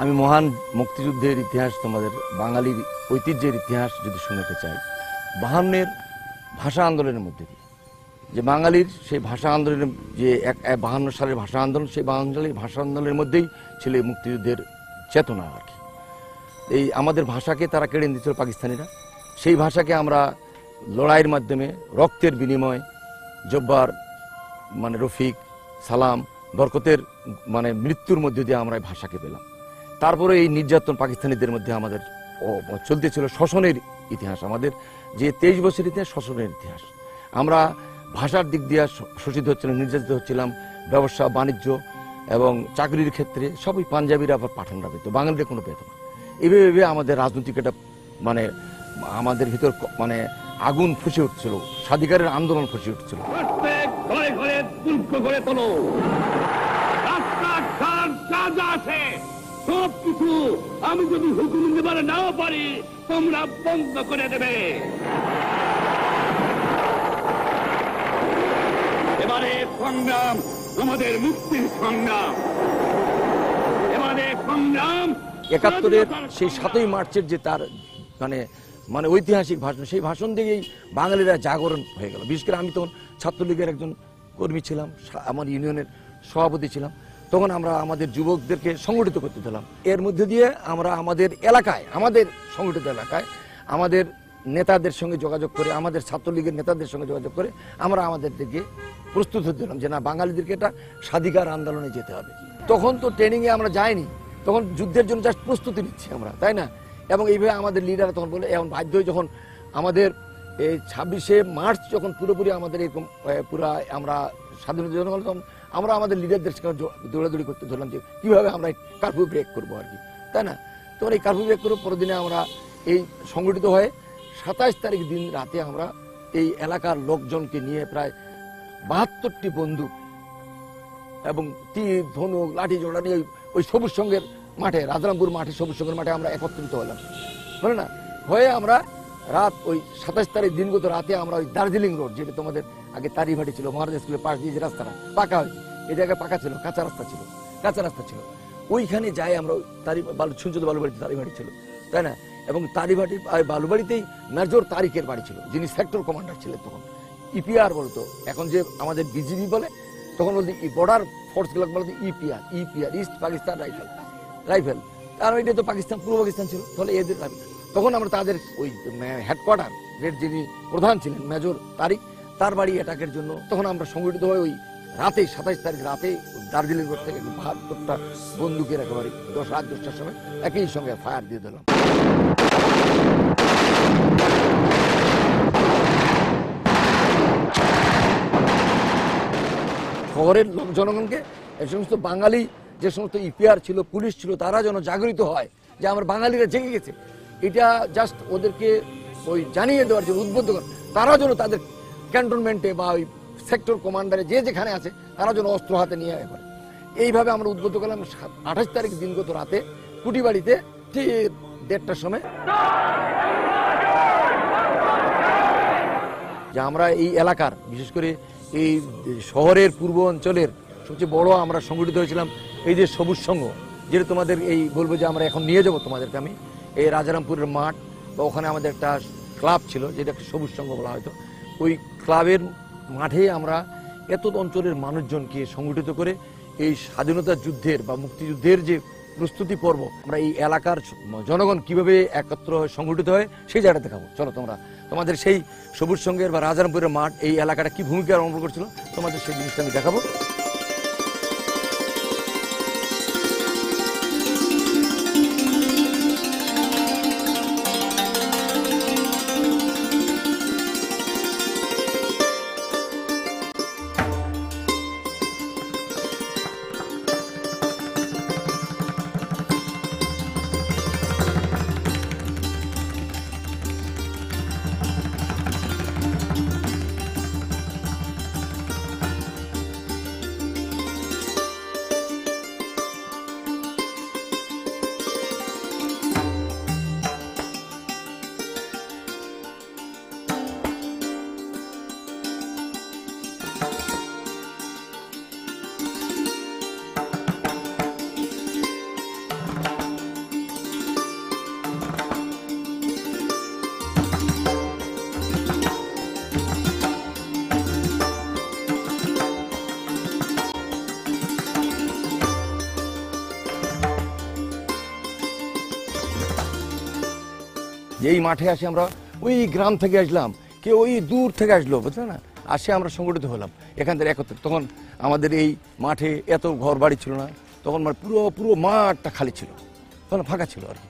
আমি মহান মুক্তিযুদ্ধের ইতিহাস, তোমাদের বাঙালির ঐতিহ্যের ইতিহাস যদি শোনাতে চাই, 52-এর ভাষা আন্দোলনের মধ্যে দিয়ে যে বাঙালির সেই ভাষা আন্দোলনের যে 52 সালের ভাষা আন্দোলন, সেই 52 সালের ভাষা আন্দোলনের মধ্যেই ছিল এই মুক্তিযুদ্ধের চেতনা আর কি। এই আমাদের ভাষাকে তারা কেড়ে নিয়েছিল পাকিস্তানিরা, সেই ভাষাকে আমরা লড়াইয়ের মাধ্যমে রক্তের বিনিময় জব্বার মানে রফিক, সালাম, বরকতের মানে মৃত্যুর মধ্যে দিয়ে আমরা এই ভাষাকে পেলাম। তারপরে এই নির্যাতন পাকিস্তানিদের মধ্যে আমাদের চলতে ছিল শোষণের ইতিহাস, আমাদের যে 23 বছরের ইতিহাস শোষণের ইতিহাস। আমরা ভাষার দিক দিয়ে শোষিত হচ্ছিলাম, নির্যাতিত হচ্ছিলাম, ব্যবসা বাণিজ্য এবং চাকরির ক্ষেত্রে সবই পাঞ্জাবিরা আবার পাঠানরা পেত, বাঙালিরা কোনো পেত না। এভাবে আমাদের রাজনৈতিক একটা মানে আমাদের ভিতর মানে আগুন ফুসে উঠছিল, স্বাধিকারের আন্দোলন ফুসে উঠছিল। সবকিছু আমি যদি হুকুম দিবার নাও পারি তোমরা বন্ধ করে দেবে। এবারে সংগ্রাম আমাদের মুক্তির সংগ্রাম, এবারে সংগ্রাম 71-এর সেই 7ই মার্চের যে তার মানে মানে ঐতিহাসিক ভাষণ, সেই ভাষণ দিয়েই বাঙালিরা জাগরণ হয়ে গেল। বিশেষ করে আমি তখন ছাত্রলীগের একজন কর্মী ছিলাম, আমার ইউনিয়নের সভাপতি ছিলাম, তখন আমরা আমাদের যুবকদেরকে সংগঠিত করতে দিলাম। এর মধ্যে দিয়ে আমরা আমাদের এলাকায়, আমাদের সংগঠিত এলাকায় আমাদের নেতাদের সঙ্গে যোগাযোগ করে, আমাদের ছাত্রলীগের নেতাদের সঙ্গে যোগাযোগ করে আমরা আমাদেরকে প্রস্তুত হতে দিলাম যে না, বাঙালিদেরকে এটা স্বাধিকার আন্দোলনে যেতে হবে। তখন তো ট্রেনিংয়ে আমরা যাইনি, তখন যুদ্ধের জন্য জাস্ট প্রস্তুতি নিচ্ছি আমরা, তাই না? এবং এইভাবে আমাদের লিডার তখন বলে, এখন বাধ্য হয়ে যখন আমাদের এই 26শে মার্চ যখন পুরোপুরি আমাদের এরকম পুরা আমরা স্বাধীনতা জন্য তখন আমরা আমাদের লিডারদের সঙ্গে দৌড়াদৌড়ি করতে ধরলাম যে কীভাবে আমরা কারফিউ ব্রেক করবো আর কি, তাই না? তখন এই কারফিউ ব্রেক করে পরের দিনে আমরা এই সংগঠিত হয়ে 27 তারিখ দিন রাতে আমরা এই এলাকার লোকজনকে নিয়ে প্রায় 72টি বন্দুক এবং তীর, ধনুক, লাঠি জোড়া নিয়ে ওই সবুজ সঙ্গের মাঠে, রাজারামপুর মাঠে, সবুজ সঙ্গের মাঠে আমরা একত্রিত হলাম, বলে না? হয়ে আমরা রাত ওই 27 তারিখ দিনগত রাতে আমরা ওই দার্জিলিং রোড, যেটা তোমাদের আগে তারিভাটি ছিল, মহারাজা স্কুলের পাশ দিয়ে যে রাস্তাটা পাকা হয়েছে, এই জায়গায় পাকা ছিল, কাঁচা রাস্তা ছিল, ওইখানে যাই আমরা শুনছো তো বালুবাড়িতে তারিভাটি ছিল, তাই না? এবং তারিভাটির বালুবাড়িতেই মেজর তারিকের বাড়ি ছিল, যিনি সেক্টর কমান্ডার ছিলেন তখন। ইপিআর বলতো, এখন যে আমাদের বিজিবি বলে, তখন বলতে বর্ডার ফোর্স গুলো বলতো ইপিআর, ইস্ট পাকিস্তান রাইফেল। কারণ এটা তো পাকিস্তান, পূর্ব পাকিস্তান ছিল, তাহলে এদের তখন আমরা তাদের ওই হেডকোয়ার্টার যিনি প্রধান ছিলেন মেজর তারিক, তার বাড়ি অ্যাটাকের জন্য তখন আমরা সংগঠিত হয়ে ওই রাতে 27 তারিখ রাতে দার্জিলিং রোড থেকে 72টা বন্দুকের একেবারে রাত 10টার সময় একই সঙ্গে ফায়ার দিয়ে দিলাম। শহরের জনগণকে, এই সমস্ত বাঙালি যে সমস্ত ইপিআর ছিল, পুলিশ ছিল, তারা যেন জাগরিত হয় যে আমার বাঙালিরা জেগে গেছে, এটা জাস্ট ওদেরকে ওই জানিয়ে দেওয়ার জন্য, উদ্বুদ্ধ করা, তারা যেন তাদের ক্যান্টনমেন্টে বা ওই সেক্টর কমান্ডারে যে যেখানে আছে তারা যেন অস্ত্র হাতে নিয়ে পারে। এইভাবে আমরা উদ্বুদ্ধ করলাম। 28 তারিখ দিনগত রাতে কুটিবাড়িতে ঠিক 1:30টার সময় যে আমরা এই এলাকার, বিশেষ করে এই শহরের পূর্ব অঞ্চলের সবচেয়ে বড় আমরা সংগঠিত হয়েছিলাম এই যে সবুজ সংঘ, যেটা তোমাদের এই বলবো যে আমরা এখন নিয়ে যাবো তোমাদেরকে আমি, এই রাজারামপুরের মাঠ বা ওখানে আমাদের একটা ক্লাব ছিল যেটা সবুজ সংঘ বলা হয়তো, ওই ক্লাবের মাঠে আমরা এত অঞ্চলের মানুষজনকে সংগঠিত করে এই স্বাধীনতা যুদ্ধের বা মুক্তিযুদ্ধের যে প্রস্তুতি পর্ব, আমরা এই এলাকার জনগণ কিভাবে একত্র সংগঠিত হয় সেই জায়গাটা দেখাবো। চলো তোমাদের সেই সবুজ সংঘের বা রাজারামপুরের মাঠ, এই এলাকাটা কি ভূমিকা অবলম্বন করছিল, তোমাদের সেই জিনিসটা আমি দেখাবো। যে এই মাঠে আসি আমরা, ওই গ্রাম থেকে আসলাম, কেউ ওই দূর থেকে আসলো, বুঝলে না, আসে আমরা সংগঠিত হলাম এখান থেকে একত্রে। তখন আমাদের এই মাঠে এত ঘর বাড়ি ছিল না, তখন মানে পুরো পুরো মাঠটা খালি ছিল, তখন ফাঁকা ছিল আর কি।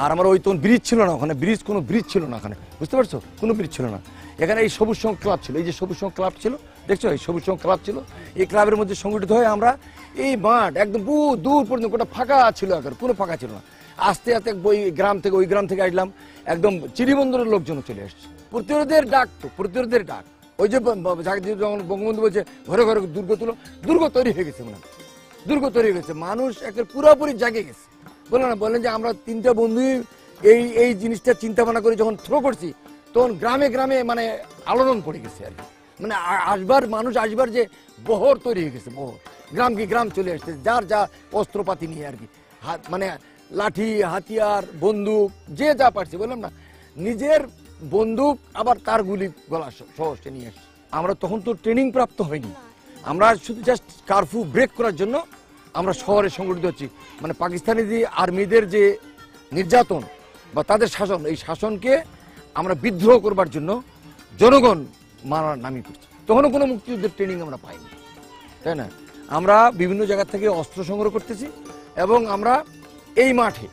আর আমার ওই তখন ব্রিজ ছিল না ওখানে, কোনো ব্রিজ ছিল না ওখানে, বুঝতে পারছো, কোনো ব্রিজ ছিল না। এখানে এই সবুজ সংঘ ক্লাব ছিল, এই যে সবুজ সংঘ ক্লাব ছিল, দেখছো এই সবুজ সংঘ ক্লাব ছিল, এই ক্লাবের মধ্যে সংগঠিত হয়ে আমরা এই মাঠ একদম দূর পর্যন্ত গোটা ফাঁকা ছিল, এখন কোনো ফাঁকা ছিল না। আস্তে আস্তে ওই গ্রাম থেকে আসলাম, একদম চিরিবন্দরের লোকজন চলে আসছে, প্রতিরোধের ডাক, তো প্রতিরোধের ডাক। ওই যে বঙ্গবন্ধু বলছে ঘরে ঘরে দুর্গ তুলো, দুর্গ তৈরি হয়ে গেছে, দুর্গ তৈরি হয়ে গেছে, মানুষ একের পুরোপুরি জাগে গেছে। বললেন যে আমরা তিনটা বন্ধু এই জিনিসটা চিন্তা ভাবনা করে যখন থ্রো করছি, তখন গ্রামে গ্রামে মানে আলোড়ন পড়ে গেছে আর কি, মানে মানুষ আসবার যে বহর তৈরি হয়ে গেছে, বহর, গ্রাম কি গ্রাম চলে আসছে, যার যা অস্ত্রপাতি নিয়ে আর কি, মানে লাঠি, হাতিয়ার, বন্দুক, যে যা পারছে, বললাম না, নিজের বন্দুক আবার তার গুলি গলা সহজে নিয়ে আসছে। আমরা তখন তো ট্রেনিং প্রাপ্ত হয়নি, আমরা শুধু জাস্ট কারফিউ ব্রেক করার জন্য আমরা শহরে সংগঠিত হচ্ছি। মানে পাকিস্তানি যে আর্মিদের যে নির্যাতন বা তাদের শাসন, এই শাসনকে আমরা বিদ্রোহ করবার জন্য জনগণ মারার নামি করছি। তখনও কোনো মুক্তিযুদ্ধের ট্রেনিং আমরা পাইনি, তাই না? আমরা বিভিন্ন জায়গা থেকে অস্ত্র সংগ্রহ করতেছি এবং আমরা এই মাঠে,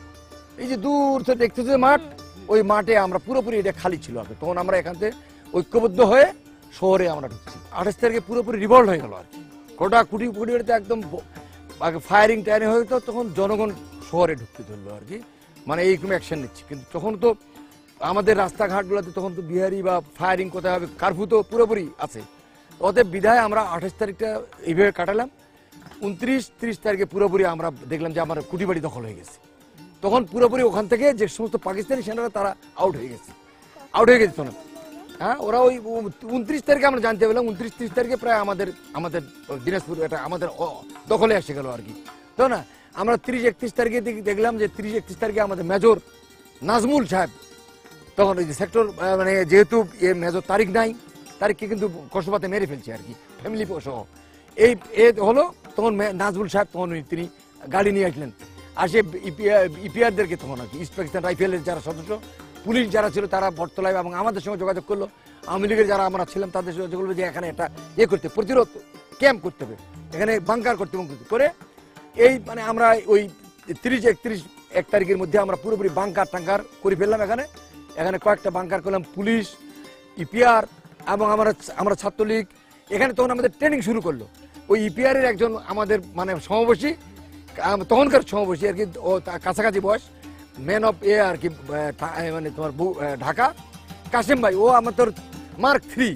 এই যে দূর থেকে দেখতেছি মাঠ, ওই মাঠে আমরা পুরোপুরি, এটা খালি ছিল আগে, তখন আমরা এখান থেকে ঐক্যবদ্ধ হয়ে শহরে আমরা ঢুকছি। 28 তারিখে পুরোপুরি রিভল্ট হয়ে গেল আর কি, গোটা কুটি একদম ফায়ারিং টায়ারিং হয়ে যেত, তখন জনগণ শহরে ঢুকতে ধরলো আর কি, মানে এইরকম অ্যাকশন নিচ্ছে। কিন্তু তখন তো আমাদের রাস্তাঘাটগুলোতে তখন তো বিহারি বা ফায়ারিং কোথায় হবে, কারফিউ তো পুরোপুরি আছে, অতএব বিধায় আমরা 28 তারিখটা এইভাবে কাটালাম। 29-30 তারিখে পুরোপুরি আমরা দেখলাম যে আমার কুটিবাড়ি দখল হয়ে গেছে, তখন পুরোপুরি ওখান থেকে যে সমস্ত পাকিস্তানি সেনারা তারা আউট হয়ে গেছে তখন। হ্যাঁ, ওরা ওই 29 তারিখে আমরা জানতে পেলাম, 29-30 তারিখে প্রায় আমাদের দিনাজপুর এটা আমাদের দখলে এসে গেল আর কি, তো না। আমরা 30-31 তারিখে দেখলাম যে 30-31 তারিখে আমাদের মেজর নাজমুল সাহেব, তখন ওই যে সেক্টর মানে যেহেতু মেজর তারিখকে কিন্তু কসবাতে মেরে ফেলছে আর কি, ফ্যামিলি সহ। এই হলো তখন নাজমুল সাহেব, তখন তিনি গাড়ি নিয়ে আসলেন, আসে ইপিআরদেরকে তখন আর কি, ইস্ট পাকিস্তান রাইফেলের যারা সদস্য, পুলিশ যারা ছিল তারা বটতলায় এবং আমাদের সঙ্গে যোগাযোগ করলো, আওয়ামী লীগের যারা আমরা ছিলাম তাদের সঙ্গে যোগাযোগ করলো যে এখানে একটা করতে, প্রতিরোধ ক্যাম্প করতে হবে, এখানে বাংকার করতে করে এই মানে আমরা ওই 30-31 তারিখের মধ্যে আমরা পুরোপুরি বাংকার টাঙ্কার করে ফেললাম। এখানে কয়েকটা বাংকার করলাম, পুলিশ, ইপিআর এবং আমরা ছাত্রলীগ। এখানে তখন আমাদের ট্রেনিং শুরু করলো, ওই ইপিআরের একজন আমাদের মানে সমাবেশী, তখনকার সমাবেশী আর কি, ও কাছাকাছি বয়স, ম্যান অফ আর কি, মানে তোমার ঢাকা কাশেম ভাই, ও আমার তোর মার্ক 3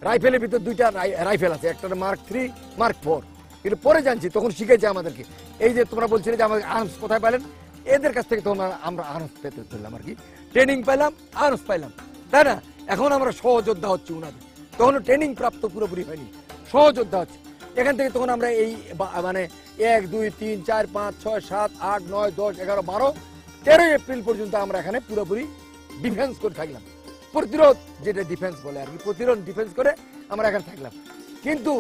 রাইফেলের ভিতর দুইটা রাইফেল আছে, একটা মার্ক 3, মার্ক 4, কিন্তু পরে জানছি তখন শিখেছে আমাদেরকে। এই যে তোমরা বলছিলে যে আমাদের আর্মস কোথায় পাইলেন, এদের কাছ থেকে তখন আমরা আর্মস পেতে ধরলাম আর কি, ট্রেনিং পাইলাম, আর্মস পাইলাম, তাই না? এখন আমরা সহযোদ্ধা হচ্ছি ওনাদের, তখন ট্রেনিং প্রাপ্ত পুরোপুরি হয়নি, সহযোদ্ধা হচ্ছে। এখান থেকে তখন আমরা এই মানে 1, 2, 3, 4, 5, 6, 7, 8, 9, 10, 11, 12, 13 এপ্রিল পর্যন্ত আমরা এখানে পুরোপুরি ডিফেন্স করে থাকলাম, প্রতিরোধ যেটা ডিফেন্স বলে আর কি, প্রতিরোধ ডিফেন্স করে আমরা এখানে থাকলাম। কিন্তু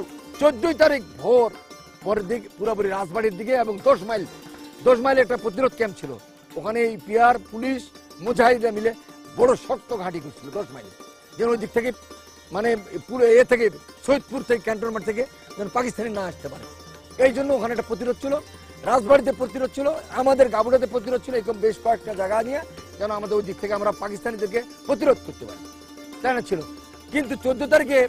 14 তারিখ ভোর পরের দিকে পুরোপুরি রাজবাড়ির দিকে এবং 10 মাইল একটা প্রতিরোধ ক্যাম্প ছিল, ওখানে এই পিআর, পুলিশ, মুজাহিদরা মিলে বড় শক্ত ঘাঁটি করছিল 10 মাইল, যেন ওই দিক থেকে মানে পুরো থেকে সৈয়দপুর থেকে ক্যান্টনমেন্ট থেকে যেন পাকিস্তানি না আসতে পারে, এই জন্য ওখানে একটা প্রতিরোধ ছিল, রাজবাড়িতে প্রতিরোধ ছিল, আমাদের গাবুড়াতে প্রতিরোধ ছিল, এরকম বেশ কয়েকটা জায়গা নিয়ে যেন আমাদের ওই দিক থেকে আমরা পাকিস্তানিদেরকে প্রতিরোধ করতে পারি, তাই না ছিল। কিন্তু 14 তারিখে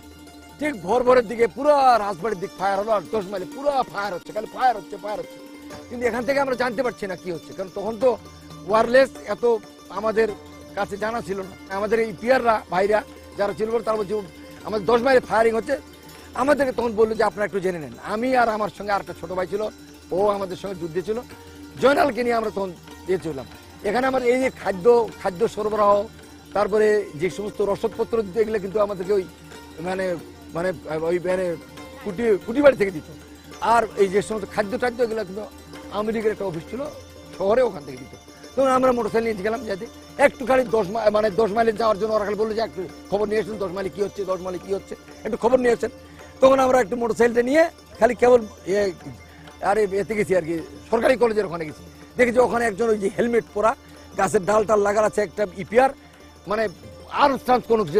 ঠিক ভোরের দিকে পুরো রাজবাড়ির দিক ফায়ার হলো, আর 10 মাইলে পুরো ফায়ার হচ্ছে, খালি ফায়ার হচ্ছে। কিন্তু এখান থেকে আমরা জানতে পারছি না কি হচ্ছে, কারণ তখন তো ওয়ারলেস এত আমাদের কাছে জানা ছিল না। আমাদের এই পিয়াররা ভাইরা যারা ছিল তারা বলছে আমাদের 10 মাইলে ফায়ারিং হচ্ছে, আমাদেরকে তখন বললো যে আপনারা একটু জেনে নেন। আমি আর আমার সঙ্গে আর একটা ছোট ভাই ছিল, ও আমাদের সঙ্গে যুদ্ধে ছিল, জয়নালকে নিয়ে আমরা তখন দিয়ে চললাম। এখানে আমার এই যে খাদ্য সরবরাহ, তারপরে যে সমস্ত রসদপত্র দিতে, এগুলো কিন্তু আমাদেরকে ওই মানে ওই কুটি বাড়ি থেকে দিত। আর এই যে সমস্ত খাদ্য এগুলো কিন্তু আওয়ামী লীগের একটা অফিস ছিল শহরে, ওখান থেকে দিত। তখন আমরা মোটরসাইকেল নিয়ে গেলাম, যাতে একটু খালি 10 মাইলে যাওয়ার জন্য ওরা খালি বললো যে একটু খবর নিয়ে আসুন, 10 মাইলে কি হচ্ছে, একটু খবর নিয়ে আসেন। তখন আমরা একটু মোটরসাইকেলটা নিয়ে খালি কেবল আরে এতে গেছি আর কি, সরকারি কলেজের ওখানে গেছি, দেখেছি ওখানে একজন ওই যে হেলমেট পরা, গাছের ডাল লাগার আছে একটা ইপিআর, মানে আর চান্স কোনো কিছু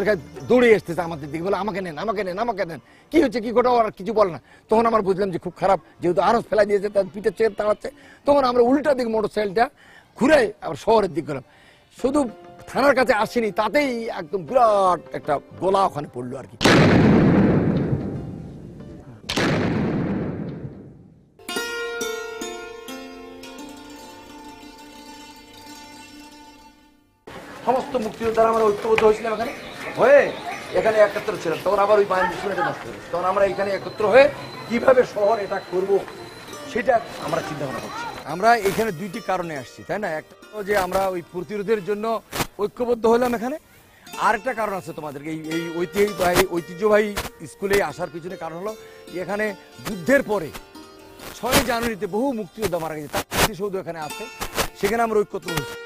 দৌড়ে এসতেছে আমাদের দিকে, বলে আমাকে নেন, আমাকে নেন, আমাকে নেন, কি হচ্ছে কি ঘটা, আর কিছু বলে না। তখন আমরা বুঝলাম যে খুব খারাপ, যেহেতু আরস ফেলা দিয়েছে, তার পিঠে চেয়ে তাড়াচ্ছে। তখন আমরা উল্টা দিক মোটরসাইকেলটা ঘুরে আবার শহরের দিক গেলাম। শুধু থানার কাছে আসেনি, তাতেই একদম বিরাট একটা গোলা ওখানে পড়লো আর কি। সমস্ত মুক্তিযোদ্ধারা আমরা ঐক্যবদ্ধ হয়েছিলাম এখানে, হয়ে এখানে একত্র ছিলাম। তখন আবার ওই বাহিনী শুনে নষ্ট হয়েছে। তখন আমরা এখানে একত্র হয়ে কিভাবে শহর এটা করব সেটা আমরা চিন্তা ভাবনা করছি। আমরা এখানে দুইটি কারণে আসছি, তাই না? একটা যে আমরা ওই প্রতিরোধের জন্য ঐক্যবদ্ধ হলাম এখানে, আরেকটা কারণ আছে তোমাদেরকে এই ঐতিহ্যবাহী স্কুলে আসার পিছনে কারণ হলো এখানে যুদ্ধের পরে 6 জানুয়ারিতে বহু মুক্তিযোদ্ধা মারা গেছে, তার স্মৃতিসৌধ এখানে আছে, সেখানে আমরা ঐক্যবদ্ধ হয়েছি।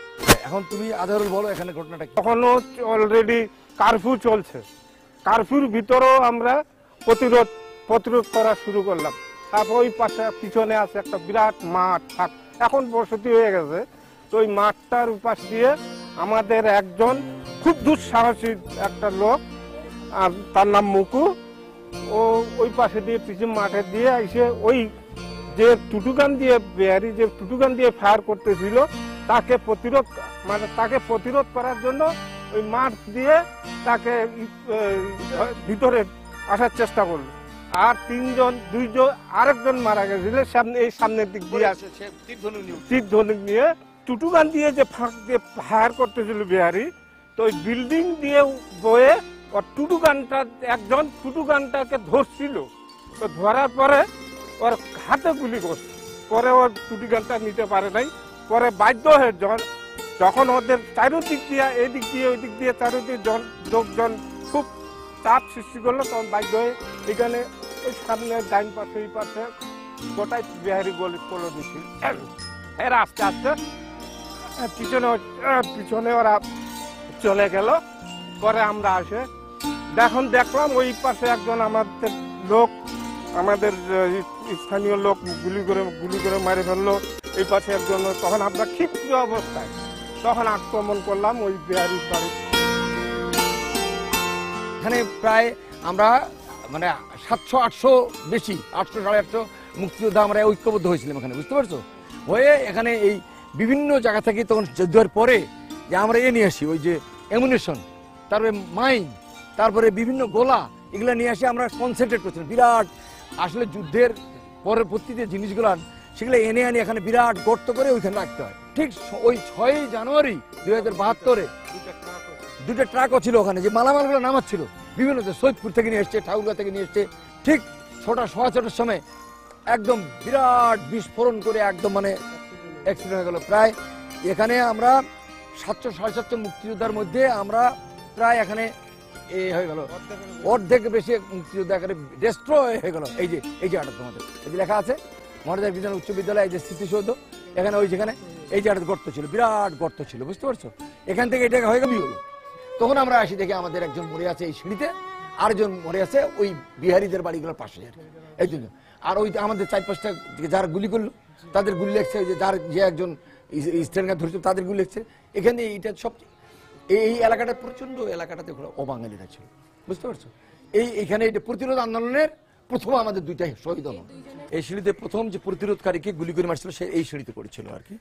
এখন তুমি আজহারুল বলো এখানে ঘটনাটা কি? তখনও অলরেডি কারফিউ চলছে, কারফিউর ভিতরেও আমরা প্রতিরোধ করা শুরু করলাম। তারপর ওই পাশে পিছনে আছে একটা বিরাট মাঠ, এখন বসতি হয়ে গেছে। তো ওই মাঠটার উপাস দিয়ে আমাদের একজন খুব দুঃসাহসী একটা লোক, আর তার নাম মুকু, ও ওই পাশে দিয়ে পিছনে মাঠে দিয়ে এসে ওই যে টুটুগান দিয়ে বিহারি যে টুটুগান দিয়ে ফায়ার করতেছিল তাকে প্রতিরোধ করার জন্য ওই মাঠ দিয়ে তাকে ভিতরে আসার চেষ্টা করলো। আর দুইজন আরেকজন মারা গেছিল সামনের দিক দিয়ে তীর ধনুক নিয়ে টুটুগান দিয়ে যে ফাঁক দিয়ে ফায়ার করতেছিল বিহারি। তো ওই বিল্ডিং দিয়ে বয়ে ওর একজন টুটুগানটাকে ধরছিল। তো ধরার পরে ওর হাতে গুলি করছে, পরে ওর টুটুগানটা নিতে পারে নাই। পরে বাধ্য হয়ে যখন ওদের চারিদিক দিয়ে এদিক দিয়ে ওই দিক দিয়ে চারিদিক লোকজন খুব চাপ সৃষ্টি করলো, তখন বাধ্য হয়ে এখানে এই সামনে ডাইন পাশে এই পাশে গোটাই বিহারি গলি পড়লো দিচ্ছিল। এরা আস্তে আস্তে পিছনে ওরা চলে গেল। পরে আমরা আসে দেখলাম ওই পাশে একজন আমাদের স্থানীয় লোক গুলি করে মারে ফেললো। এই পাশে একজন, তখন আমরা ক্ষিপ্ত অবস্থায় তখন আক্রমণ করলাম ওই বিহারির বাড়ি। এখানে প্রায় আমরা মানে 700-800 বেশি, 800-850 মুক্তিযোদ্ধা আমরা ঐক্যবদ্ধ হয়েছিলাম এখানে, বুঝতে পারছো? হয়ে এখানে এই বিভিন্ন জায়গা থেকে তখন যুদ্ধের পরে যে আমরা নিয়ে আসি ওই যে অ্যামুনিশন, তারপরে মাইন, তারপরে বিভিন্ন গোলা, এগুলো নিয়ে আসি আমরা কনসেন্ট্রেট করছিলাম। বিরাট আসলে যুদ্ধের পরবর্তীতে জিনিসগুলো সেগুলো এনে আনি এখানে বিরাট গর্ত করে ওইখানে রাখতে হয়। ঠিক ওই 6 জানুয়ারি 2072-এ দুটো ট্রাকও ছিল ওখানে, যে মালামালগুলো নামাচ্ছিল বিভিন্ন সৈয়দপুর থেকে নিয়ে এসছে, ঠাকুরগাঁ থেকে নিয়ে এসছে। ঠিক 6:15 সময় একদম বিরাট বিস্ফোরণ করে একদম মানে অ্যাক্সিডেন্ট হয়ে গেল। প্রায় এখানে আমরা 700-750 মুক্তিযোদ্ধার মধ্যে আমরা প্রায় এখানে হয়ে গেল অর্ধেক বেশি মুক্তিযোদ্ধা এখানে ডেস্ট্রয় হয়ে গেল। এই যে আটা তোমাদের এই যে লেখা আছে মহারাজা বিজ্ঞান উচ্চ বিদ্যালয়, এই যে স্মৃতিসৌধ, এখানে ওই যেখানে এই যে একটা গর্ত ছিল, বিরাট গর্ত ছিল, বুঝতে পারছো? এখান থেকে এটা হয়ে গেল। তখন আমরা আসি দেখি আমাদের একজন মরে আছে এই সিঁড়িতে, আরেকজন মরে আছে ওই বিহারিদের বাড়িগুলোর পাশে, এই জন্য। আর ওই আমাদের 4-5টা যারা গুলি করলো তাদের গুলি লেগছে, যে একজন স্ট্যান্ডার ধরেছিল তাদের গুলি লেগছে। এখানে এইটা সব এই এলাকাটা প্রচন্ড এলাকাটাতে অবাঙালিরা ছিল, বুঝতে পারছো? এইখানে এটা প্রতিরোধ আন্দোলনের প্রথম আমাদের 2টা শহীদ হল। এই সিঁড়িতে প্রথম যে প্রতিরোধকারীকে গুলি করে মারছিল সে এই সিঁড়িতে পড়েছিল আর কি।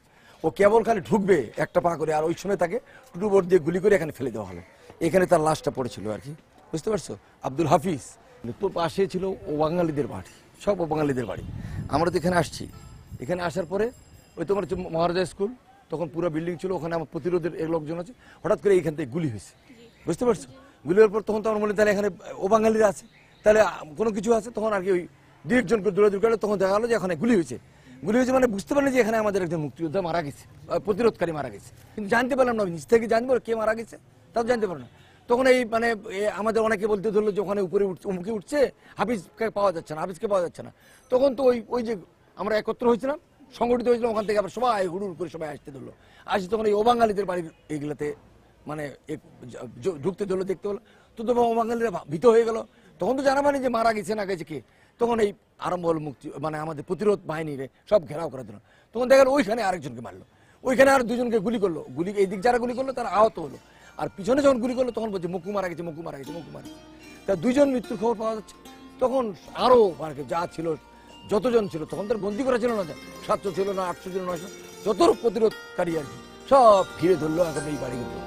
ও কেবল খালি ঢুকবে একটা পা করে, আর ওই সময় তাকে টুটু বোর্ড দিয়ে গুলি করে এখানে ফেলে দেওয়া হলো। এখানে তার লাশটা পড়েছিল আর কি, বুঝতে পারছো? আব্দুল হাফিজ। তো পাশে ছিল ও বাঙালিদের বাড়ি, সব ও বাঙালিদের বাড়ি। আমরা তো এখানে আসছি, এখানে আসার পরে ওই তোমার হচ্ছে মহারাজা স্কুল, তখন পুরো বিল্ডিং ছিল, ওখানে আমার প্রতিরোধের লোকজন আছে। হঠাৎ করে এইখান থেকে গুলি হয়েছে, বুঝতে পারছো? গুলি হওয়ার পর তখন তো আমার মনে তাহলে এখানে ও বাঙালিরা আছে, তাহলে কোনো কিছু আছে। তখন আর কি ওই 2-1 দৌড়াদৌড়ি করলে তখন দেখা গেলো যে এখানে গুলি হয়েছে মানে বুঝতে পারলেন যে এখানে আমাদের একজন মুক্তিযোদ্ধা মারা গেছে, প্রতিরোধকারী মারা গেছে। কিন্তু জানতে পারলাম না, নিচ থেকে জানবো কে মারা গেছে তাও জানতে পারলাম না। তখন এই মানে আমাদের অনেকে বলতে ধরলো যে ওখানে উপরে উঠছে, উঠছে, হাফিজকে পাওয়া যাচ্ছে না, হাফিজকে পাওয়া যাচ্ছে না। তখন তো ওই যে আমরা একত্র হয়েছিলাম, সংগঠিত হয়েছিলাম, ওখান থেকে আবার সবাই হুড়ুড় করে সবাই আসতে ধরলো। আসি তখন এই অবাঙালিদের বাড়ির এইগুলাতে মানে ঢুকতে ধরলো, দেখতে হলো। তো অবাঙালিরা ভীত হয়ে গেল। তখন তো জানা মানে যে মারা গেছে না গেছে কে। তখন এই আরম্ভ হলো মুক্তি মানে আমাদের প্রতিরোধ বাহিনীরে সব ঘেরাও করে দিল। তখন দেখা গেল ওইখানে আরেকজনকে মারলো, ওইখানে আর 2জনকে গুলি করলো। গুলি এই দিক যারা গুলি করলো তারা আহত হলো। আর পিছনে যখন গুলি করলো তখন বলছে মুকু মারা গেছে, মুকু মারা গেছে, মুকু মারা গেছে। তা 2 জন মৃত্যুর খবর পাওয়া যাচ্ছে। তখন আরো যা ছিল, যতজন ছিল, তখন তার বন্দি করা ছিল না, 700 ছিল না, 800 ছিল, 900, যত প্রতিরোধকারী আর কি সব ঘিরে ধরলো এখন এই বাড়িগুলো।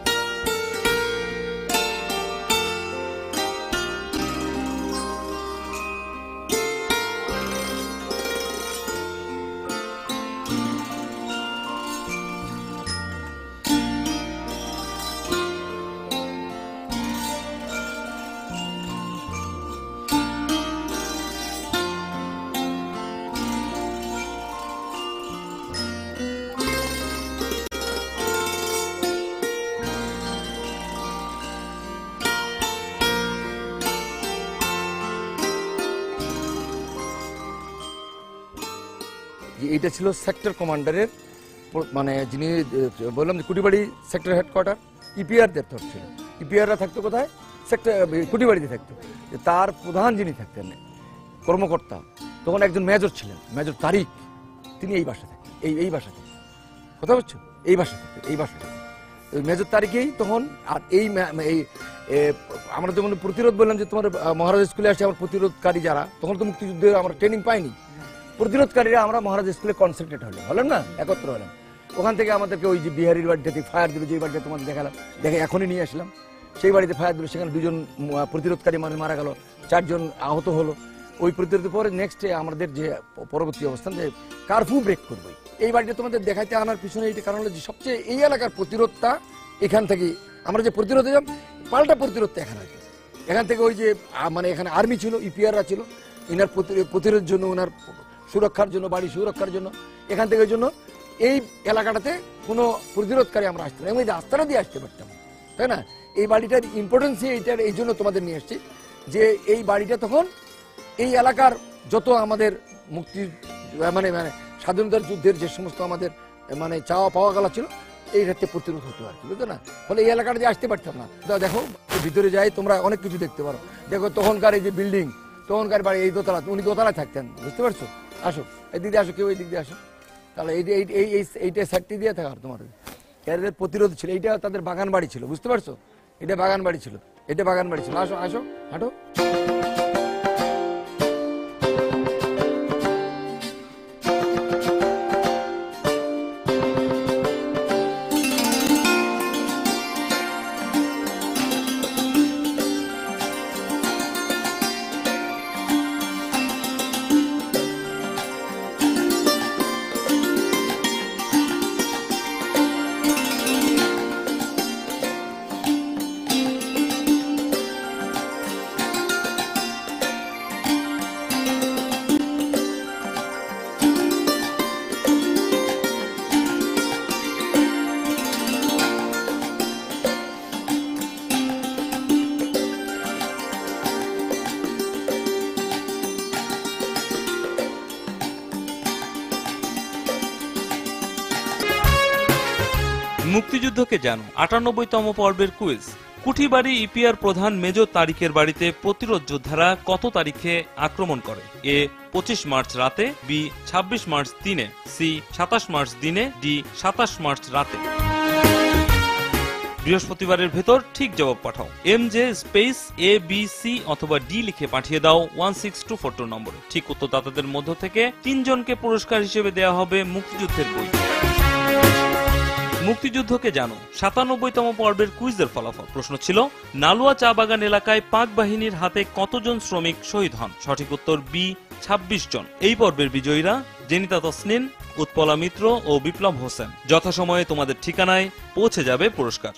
এটা ছিল সেক্টর কমান্ডারের, মানে যিনি বললাম যে কুটিবাড়ি সেক্টর হেডকোয়ার্টার, ইপিআরদের ছিল। ইপিআররা থাকতো কোথায়? সেক্টর কুটিবাড়িতে থাকতো। তার প্রধান যিনি থাকতেন কর্মকর্তা, তখন একজন মেজর ছিলেন, মেজর তারিক, তিনি এই বাসা থাকতেন, এই বাসা থাকতেন, কথা বলছো, এই বাসা থাকতেন, এই বাসা থাকতেন। ওই মেজর তারিকেই তখন, আর এই আমরা যেমন প্রতিরোধ বললাম যে তোমার মহারাজ স্কুলে আসে আমার প্রতিরোধকারী যারা, তখন তো মুক্তিযুদ্ধে আমরা ট্রেনিং পাইনি, প্রতিরোধকারীরা আমরা মহারাজ স্কুলে কনসেন্ট্রেট হলাম না, একত্র হলাম। ওখান থেকে আমাদেরকে ওই যে বিহারির বাড়িতে ফায়ার দিল, যে বাড়িতে তোমাদের দেখালাম, দেখে এখনই নিয়ে আসলাম, সেই বাড়িতে ফায়ার দিল, সেখানে 2 জন প্রতিরোধকারী মানুষ মারা গেল, 4 জন আহত হলো। ওই প্রতিরোধের পরে নেক্সট আমাদের যে পরবর্তী অবস্থান যে কারফিউ ব্রেক করবে, এই বাড়িটা তোমাদের দেখাইতে আনার পিছনে এইটা কারণ হলো যে সবচেয়ে এই এলাকার প্রতিরোধটা এখান থেকে, আমরা যে প্রতিরোধে যাব পাল্টা প্রতিরোধটা এখানে আছে। এখান থেকে ওই যে মানে এখানে আর্মি ছিল, ইপিআররা ছিল, ইনার প্রতিরোধের জন্য, ওনার সুরক্ষার জন্য, বাড়ি সুরক্ষার জন্য, এখান থেকে জন্য এই এলাকাটাতে কোনো প্রতিরোধকারী আমরা আসতে না, এবং এই রাস্তাটা দিয়ে আসতে পারতাম, তাই না? এই বাড়িটার ইম্পর্টেন্সই এইটার, এই জন্য তোমাদের নিয়ে এসছি যে এই বাড়িটা তখন এই এলাকার যত আমাদের মুক্তি মানে স্বাধীনতার যুদ্ধের যে সমস্ত আমাদের মানে চাওয়া পাওয়া গেলা ছিল, এই ক্ষেত্রে প্রতিরোধ হতো আর কি, বুঝতো না? ফলে এই এলাকাটা দিয়ে আসতে পারতাম না। দেখো ভিতরে যাই তোমরা অনেক কিছু দেখতে পারো, দেখো তখনকার এই যে বিল্ডিং, তখনকার বাড়ি এই দোতলা, উনি দোতলায় থাকতেন, বুঝতে পারছো? আসো এই দিক দিয়ে আসো, কেউ এই দিক দিয়ে আসো, তাহলে এইটা সাইডটি দিয়ে থাকার তোমার এদের প্রতিরোধ ছিল। এইটা তাদের বাগান বাড়ি ছিল, বুঝতে পারছো? এটা বাগান বাড়ি ছিল, এটা বাগান বাড়ি ছিল। আসো আসো, হাঁটো। মুক্তিযুদ্ধকে জানো ৯৮তম পর্বের কুইজ। কুঠিবাড়ি ইপিআর প্রধান মেজর তারিকের বাড়িতে প্রতিরোধ যোদ্ধারা কত তারিখে আক্রমণ করে? এ ২৫ মার্চ রাতে, বি ২৬ মার্চ দিনে, সি ২৭ মার্চ দিনে, ডি ২৭ মার্চ রাতে। বৃহস্পতিবারের ভেতর ঠিক জবাব পাঠাও। MJ স্পেস ABC অথবা ডি লিখে পাঠিয়ে দাও 16242 নম্বরে। ঠিক উত্তরদাতাদের মধ্য থেকে 3 জনকে পুরস্কার হিসেবে দেওয়া হবে মুক্তিযুদ্ধের বই। মুক্তিযুদ্ধকে জানো ৯৭তম পর্বের কুইজের ফলাফল। প্রশ্ন ছিল, নালুয়া চা বাগান এলাকায় পাক বাহিনীর হাতে কতজন শ্রমিক শহীদ হন? সঠিক উত্তর বি ২৬ জন। এই পর্বের বিজয়ীরা জেনিতা তসনিন, উৎপলা মিত্র ও বিপ্লব হোসেন। যথাসময়ে তোমাদের ঠিকানায় পৌঁছে যাবে পুরস্কার।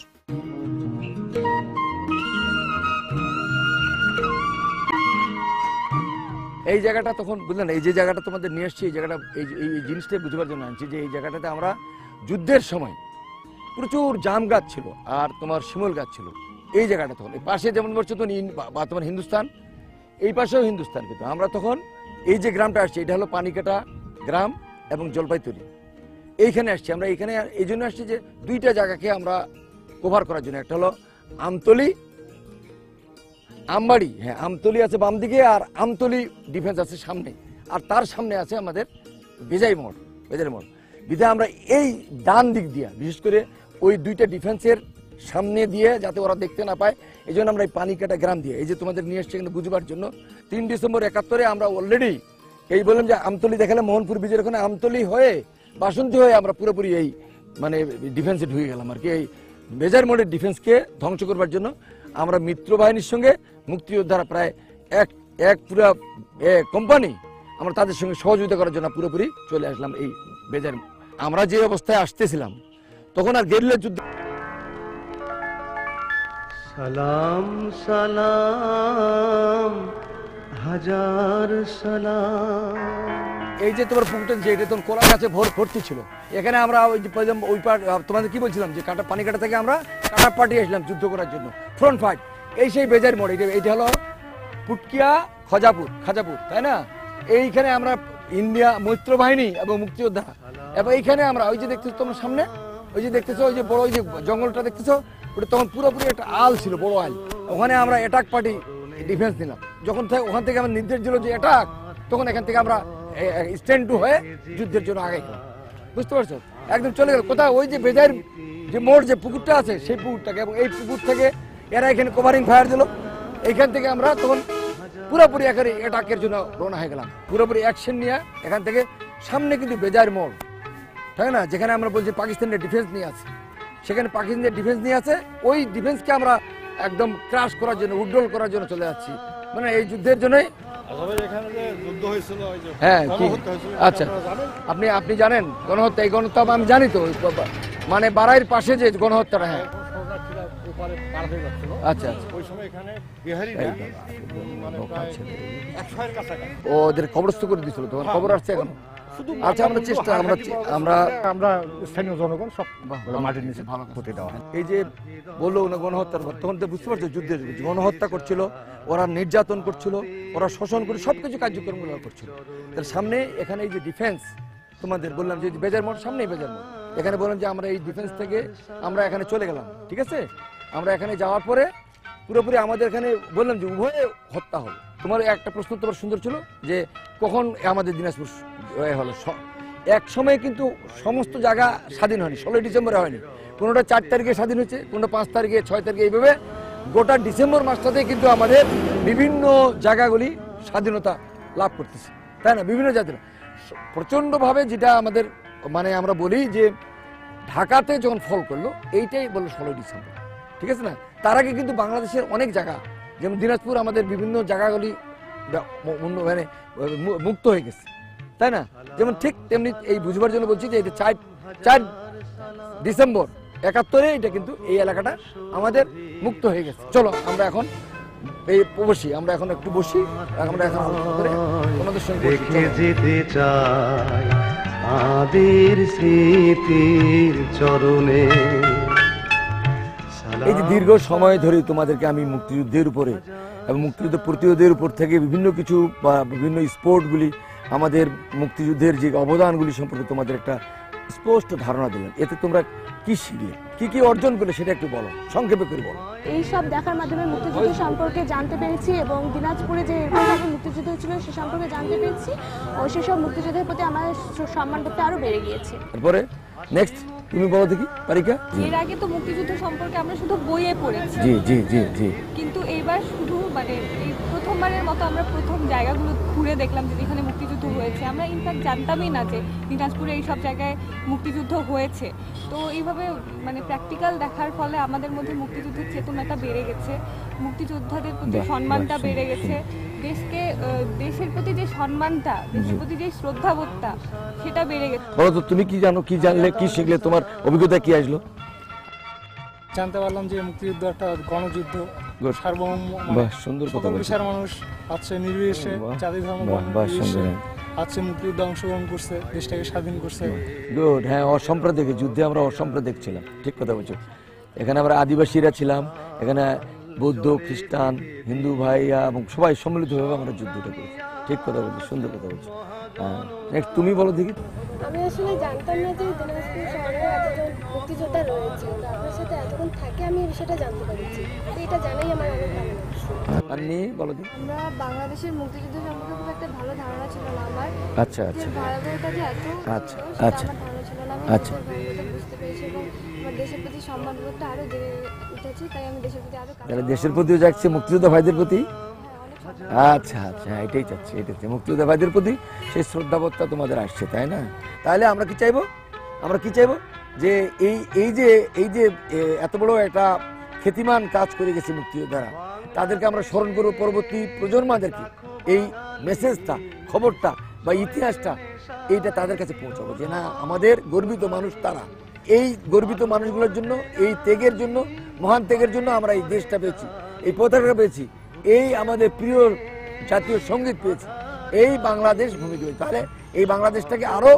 এই জায়গাটা তখন বুঝলেন, এই যে জায়গাটা তোমাদের নিয়ে এসছি, এই জায়গাটা এই জিনিসটা বুঝবার জন্য আনছি যে এই জায়গাটাতে আমরা যুদ্ধের সময় প্রচুর জাম গাছ ছিল আর তোমার শিমল গাছ ছিল। এই জায়গাটা তখন পাশে যেমন বলছো তো তোমার হিন্দুস্তান, এই পাশেও হিন্দুস্তান, কিন্তু আমরা তখন এই যে গ্রামটা আসছি এটা হলো পানিকাটা গ্রাম এবং জলপাইতলি, এইখানে আসছি আমরা। এইখানে এই জন্য আসছি যে 2টা জায়গাকে আমরা কভার করার জন্য। একটা হলো আমতলি, আমবাড়ি, হ্যাঁ আমতলি আছে বাম দিকে, আর আমতলি ডিফেন্স আছে সামনে, আর তার সামনে আছে আমাদের বেজাই মোড়, বেজাই মোড়। বিধায় আমরা এই ডান দিক দিয়া বিশেষ করে ওই 2টা ডিফেন্সের সামনে দিয়ে যাতে ওরা দেখতে না পায়, এই জন্য আমরা এই পানিকাটা গ্রাম দিয়ে, এই যে তোমাদের নিয়ে এসছি এখানে বুঝবার জন্য, 3 ডিসেম্বর 71-এ আমরা অলরেডি এই বললাম যে আমতলি দেখালে মোহনপুর ব্রিজের ওখানে আমতলি হয়ে বাসন্তী হয়ে আমরা পুরোপুরি এই মানে ডিফেন্সে ঢুকে গেলাম আর কি। এই বেজার মোড়ের ডিফেন্সকে ধ্বংস করবার জন্য আমরা মিত্র বাহিনীর সঙ্গে মুক্তিযোদ্ধারা প্রায় এক পুরো কোম্পানি আমরা তাদের সঙ্গে সহযোগিতা করার জন্য পুরোপুরি চলে আসলাম এই বেজার। আমরা যে অবস্থায় আসতেছিলাম তখন আর গেরিলা যুদ্ধ। সালাম সালাম হাজার সালাম। এই যে তোমার পুকুরটা যে এটা তোমার কোলা গাছে ভর্তি ছিল, এখানে আমরা ওই যে ওই তোমাদের কি বলছিলাম যে পানি কাটা থেকে আমরা কাটা পার্টি আসলাম যুদ্ধ করার জন্য, ফ্রন্ট ফাইট। এই সেই বেজার মোড়, এইটা হলো পুটকিয়া খাজাপুর, তাই না? এইখানে আমরা ইন্ডিয়া মৈত্র বাহিনী এবং মুক্তিযোদ্ধা, এবং এইখানে আমরা ওই যে দেখতেছো তোমার সামনে, ওই যে দেখতেছো ওই যে বড় ওই যে জঙ্গলটা দেখতেছো, ওটা তখন পুরোপুরি একটা আল ছিল, বড় আল। ওখানে আমরা অ্যাটাক পার্টি ডিফেন্স নিলাম। যখন ওখান থেকে আমার নির্দেশ দিল যে অ্যাটাক, তখন এখান থেকে আমরা স্ট্যান্ড টু হয়ে যুদ্ধের জন্য আগে গেলাম। বুঝতে পারছো? একদম চলে গেল কোথায়, ওই যে বেজার যে মোড় যে পুকুরটা আছে সেই পুকুরটাকে, এবং এই পুকুর থেকে এরা এখানে কভারিং ফায়ার দিল। এইখান থেকে আমরা তখন পুরোপুরি এখানে অ্যাটাকের জন্য রওনা হয়ে গেলাম, পুরোপুরি অ্যাকশন নিয়ে। এখান থেকে সামনে কিন্তু বেজার মোড়, তাই না, যেখানে আমরা বলছি পাকিস্তানের ডিফেন্স নিয়ে আছে, সেখানে পাকিস্তানের ডিফেন্স নিয়ে আছে। ওই ডিফেন্সকে আমরা একদম ক্রাশ করার জন্য, উড্ডল করার জন্য চলে যাচ্ছি, মানে এই যুদ্ধের জন্যই। হ্যাঁ, আচ্ছা, আপনি জানেন গণহত্যা? এই গণহত্যা আমি জানি তো, মানে বাড়াইয়ের পাশে যে গণহত্যাটা। হ্যাঁ, আচ্ছা আচ্ছা, ওদের কবরস্থ করে দিয়েছিল, তোমার খবর আসছে এখন? আচ্ছা, আমরা চেষ্টা আমরা স্থানীয় জনগণ সব মাটির নিচে হতে দেওয়া। এই যে বললো না গণহত্যার, তখন তো বুঝতে পারছো যুদ্ধের গণহত্যা করছিল, ওরা নির্যাতন করছিল, ওরা শোষণ করে সবকিছু কার্যক্রমগুলো করছিল। তার সামনে এখানে এই যে ডিফেন্স, তোমাদের বললাম যে বেজার মোড়, সামনেই বেজার মোড়, এখানে বললাম যে আমরা এই ডিফেন্স থেকে আমরা এখানে চলে গেলাম, ঠিক আছে? আমরা এখানে যাওয়ার পরে পুরোপুরি আমাদের এখানে বললাম যে উভয়ে হত্যা হলো। তোমার একটা প্রশ্ন তোমার সুন্দর ছিল যে কখন আমাদের দিনাজপুর হলো। এক সময় কিন্তু সমস্ত জায়গা স্বাধীন হয়নি, 16 ডিসেম্বরে হয়নি, কোনোটা 4 তারিখে স্বাধীন হয়েছে, কোনোটা 5 তারিখে, 6 তারিখে, এইভাবে গোটা ডিসেম্বর মাসটাতে কিন্তু আমাদের বিভিন্ন জায়গাগুলি স্বাধীনতা লাভ করতেছে, তাই না? বিভিন্ন জাতির প্রচণ্ডভাবে, যেটা আমাদের মানে আমরা বলি যে ঢাকাতে যখন ফল করলো, এইটাই বললো 16 ডিসেম্বর, ঠিক আছে না? তার আগে কিন্তু বাংলাদেশের অনেক জায়গা, যেমন দিনাজপুর, আমাদের বিভিন্ন জায়গাগুলি মানে মুক্ত হয়ে গেছে, তাই না? যেমন ঠিক তেমনি এই বুঝবার জন্য বলছি যে এটা 4 ডিসেম্বর 71-এ এটা কিন্তু এই এলাকাটা আমাদের মুক্ত হয়ে গেছে। চলো আমরা এখন এই বসি, আমরা এখন একটু বসি, আমরা এখন তোমাদের সঙ্গে দেখে যেতে চাই আদের স্মৃতির চরণে। এই যে দীর্ঘ সময় ধরে তোমাদেরকে আমি মুক্তিযুদ্ধের উপরে এবং মুক্তিযুদ্ধ প্রতিরোধের উপর থেকে বিভিন্ন কিছু বা বিভিন্ন স্পোর্টগুলি, আমাদের মুক্তিযুদ্ধের যে অবদানগুলি সম্পর্কে তোমাদের একটা স্পষ্ট ধারণা দিলেন। এতে তোমরা কি শিখলে, কি অর্জন করলে, সেটা একটু বলো, সংক্ষেপে করে বলো। এই সব দেখার মাধ্যমে মুক্তিযুদ্ধ সম্পর্কে জানতে পেরেছি, এবং দিনাজপুরে যে এরকমভাবে মুক্তিযুদ্ধ ছিল সে সম্পর্কে জানতে পেরেছি, ও সেসব মুক্তিযুদ্ধের প্রতি আমার সম্মানবোধটা আরো বেড়ে গিয়েছে। তারপরে নেক্সট তুমি বলো দেখি, পারিকা। এর আগে তো মুক্তিযুদ্ধ সম্পর্কে আমরা শুধু বইয়ে পড়েছি, জি জি জি জি, কিন্তু এইবার শুধু মানে এই প্রথমবারের মতো আমরা প্রথম জায়গাগুলো ঘুরে দেখলাম যে যেখানে মুক্তিযুদ্ধ হয়েছে। আমরা ইনফ্যাক্ট জানতামই না যে দিনাজপুরে এইসব জায়গায় মুক্তিযুদ্ধ হয়েছে। তো এইভাবে মানে প্র্যাকটিক্যাল দেখার ফলে আমাদের মধ্যে মুক্তিযুদ্ধের চেতনাটা বেড়ে গেছে, মুক্তিযোদ্ধাদের প্রতি সম্মানটা বেড়ে গেছে, দেশের প্রতি যে সম্মানটা, দেশের প্রতি যে শ্রদ্ধাবোধটা, সেটা বেড়ে গেছে। বলো তো তুমি কি জানো, কি জানলে, কি শিখলে, তোমার অভিজ্ঞতা কি আসলো? জানতে পারলাম যে মুক্তিযুদ্ধ একটা গণযুদ্ধ, সার্বভৌম সুন্দর কথা বলছো। বিশাল মানুষ আছে নির্বিশেষে, জাতি ধর্ম নির্বিশেষে আছে মুক্তিযুদ্ধে অংশগ্রহণ করছে, দেশটাকে স্বাধীন করছে। গুড, হ্যাঁ, অসাম্প্রদায়িক যুদ্ধে আমরা অসাম্প্রদায়িক ছিলাম, ঠিক কথা বলছো। এখানে আমরা আদিবাসীরা ছিলাম, এখানে বৌদ্ধ, খ্রিস্টান, হিন্দু ভাইয়া এবং সবাই সম্মিলিতভাবে আমরা যুদ্ধটা করি, ঠিক কথা বলছো, সুন্দর কথা বলছো। নেক্সট তুমি বলো দেখি। আমি আসলে জানতাম না যে দিনাজপুর শহরে এতজন মুক্তিযোদ্ধা রয়েছে, আপনার সাথে এতক্ষণ থাকে আমি এই বিষয়টা জানতে পেরেছি, তো এটা জানাই আমার অনেক ভালো লাগছে। আর নিয়ে বলো দেখি। আমরা বাংলাদেশের মুক্তিযুদ্ধ সম্পর্কে খুব একটা ভালো ধারণা ছিল না আমার, আচ্ছা আচ্ছা, ভারতের কাছে এত আচ্ছা আচ্ছা আমার ধারণা ছিল না। আমি আচ্ছা বুঝতে পেরেছি এবং আমার দেশের প্রতি সম্মানবোধটা আরো হয়েছি, তাই আমি দেশের প্রতি আরো তাহলে দেশের প্রতিও যাচ্ছে, মুক্তিযোদ্ধা ভাইদের প্রতি। অনেক আচ্ছা আচ্ছা, এটাই চাচ্ছি, এটাই মুক্তিযোদ্ধা ভাইদের প্রতি সেই শ্রদ্ধাবোধটা তোমাদের আসছে, তাই না? তাহলে আমরা কি চাইবো? আমরা কি চাইবো যে এই যে এত বড় একটা খ্যাতিমান কাজ করে গেছে মুক্তিযোদ্ধারা, তাদেরকে আমরা স্মরণ করবো, পরবর্তী প্রজন্মদেরকে এই মেসেজটা, খবরটা বা ইতিহাসটা এইটা তাদের কাছে পৌঁছাবো যে না, আমাদের গর্বিত মানুষ তারা। এই গর্বিত মানুষগুলোর জন্য, এই ত্যাগের জন্য, মহান ত্যাগের জন্য আমরা এই দেশটা পেয়েছি, এই পতাকা পেয়েছি, এই আমাদের প্রিয় জাতীয় সঙ্গীত পেয়েছি, এই বাংলাদেশ ভূমি পেয়েছি। তাহলে এই বাংলাদেশটাকে আরো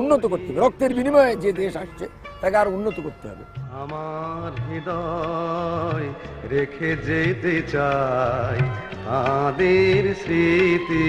উন্নত করতে হবে, রক্তের বিনিময়ে যে দেশ আসছে তাকে আরো উন্নত করতে হবে। আমার হৃদয় রেখে যেতে চাই তাদের স্মৃতি।